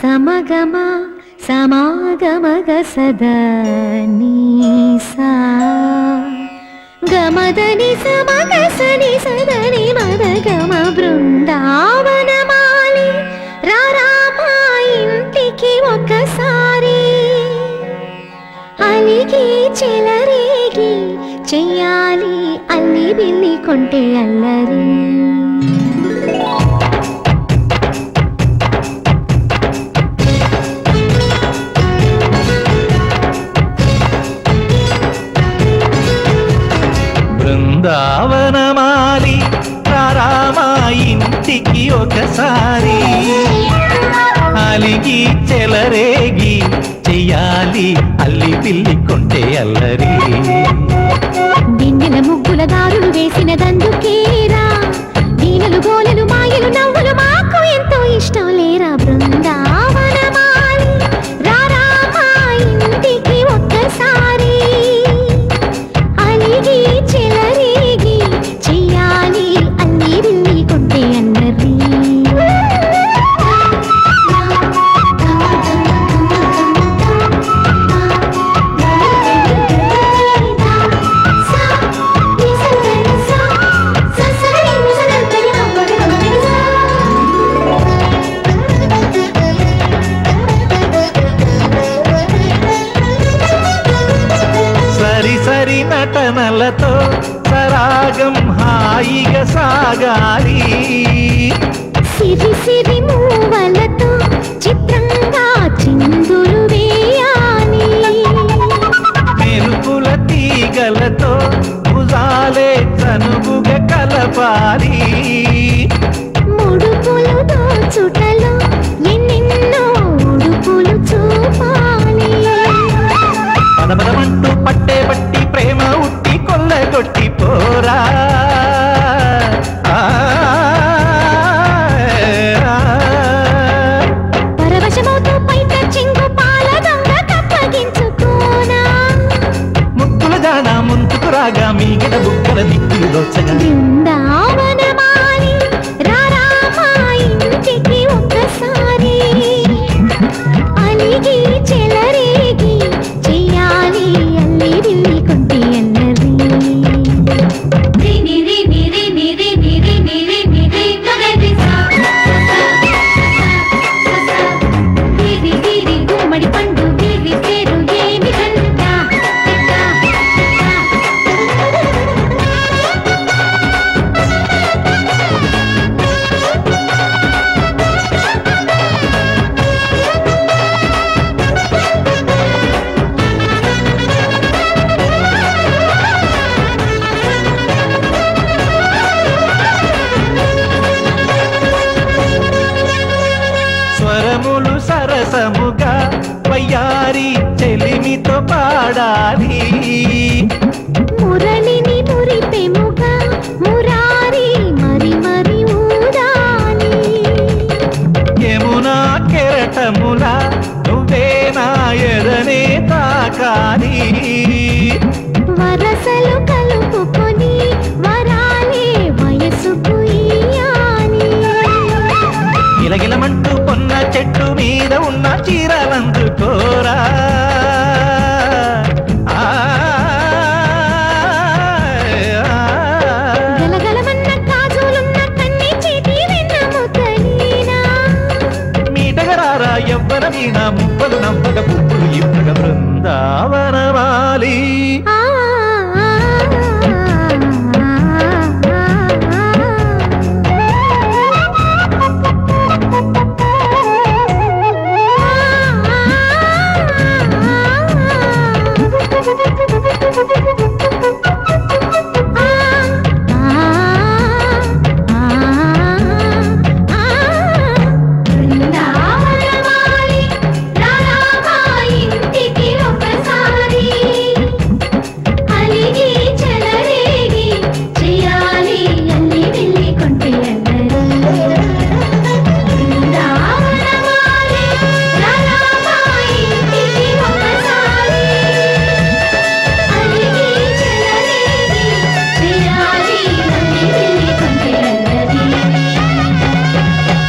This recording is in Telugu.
సమగమ సమాగమగ సదా నీసా గమదని సమగసని సదని మదగమ బృందావనమాలి రారామా ఇంటికి ఒకసారి అలిగి చెలరేగి చెయ్యాలి అల్లి బిల్లి కొంటే అల్లరి బృందావనమాలి రారామా ఇంటికి ఒకసారి అలిగి చెలరేగి చెయ్యాలి అల్లి పిల్లి కొంటే అల్లరి దిన్నెల ముగ్గుల దారులు వేసినదందుకేరా దీనలు గోలలు మాయలు నవ్వులు మాకు ఎంతో ఇష్టం లేరా బృందావనమాలి రారామా ఇంటికి ఒక్కసారి అలిగి చెలరేగి చెయ్యాలి అల్లి బిల్లి కొంటే అల్లరి సరి నటనలతో సరాగం హాయిగా సాగాలి సిరి సిరి మూవలతో చిత్రంగా చిందులు వేయాలి మెరుపుల తీగలతో భుజాలే చనువుగా కలపాలి ముడుపులు దోచుటలో ఎన్నెన్నో ఉడుపులు చూపాలి పదపదమంటూ పట్టే పట్టి ప్రేమ ఉట్టి కొల్లగొట్టి పోరా పరవశమవుతూ పైట చెంగు పాల దొంగ కప్పగించుకోనా ముక్కుల జాన ముందుకు రాగా మీగడ బుక్కల దిక్కులు దోచగా బృందావనమాలి రారామా ఇంటికి ఒక్కసారి అలిగి చెలరేగి చెయ్యాలి అల్లి బిల్లి కొంటే అల్లరి గుమ్మడి పండు వీరి పేరు ఏమి కంటా స్వరములు సరసముగా వయ్యారి చెలిమితో పాడాలి మురళిని మురిపెముగా మురారి మరి మరి ఊదాలి యమునా కెరటముల నువ్వే నా ఎదనే తాకాలి వరసలు కలుపుకొని వరాలే వయసుకు ఇయ్యాలి గిలగిలమంటూ పొన్న చెట్టు మీద ఉన్న చీరలందుకోరా గలగలమన్న కాజులున్న కన్ని చేతి వెన్నముకలీనా మీటగరారా ఎవ్వర వీణ ముప్పలు నవ్వగ పువ్వులు ఇవ్వగ బృందావనమాలి ఆ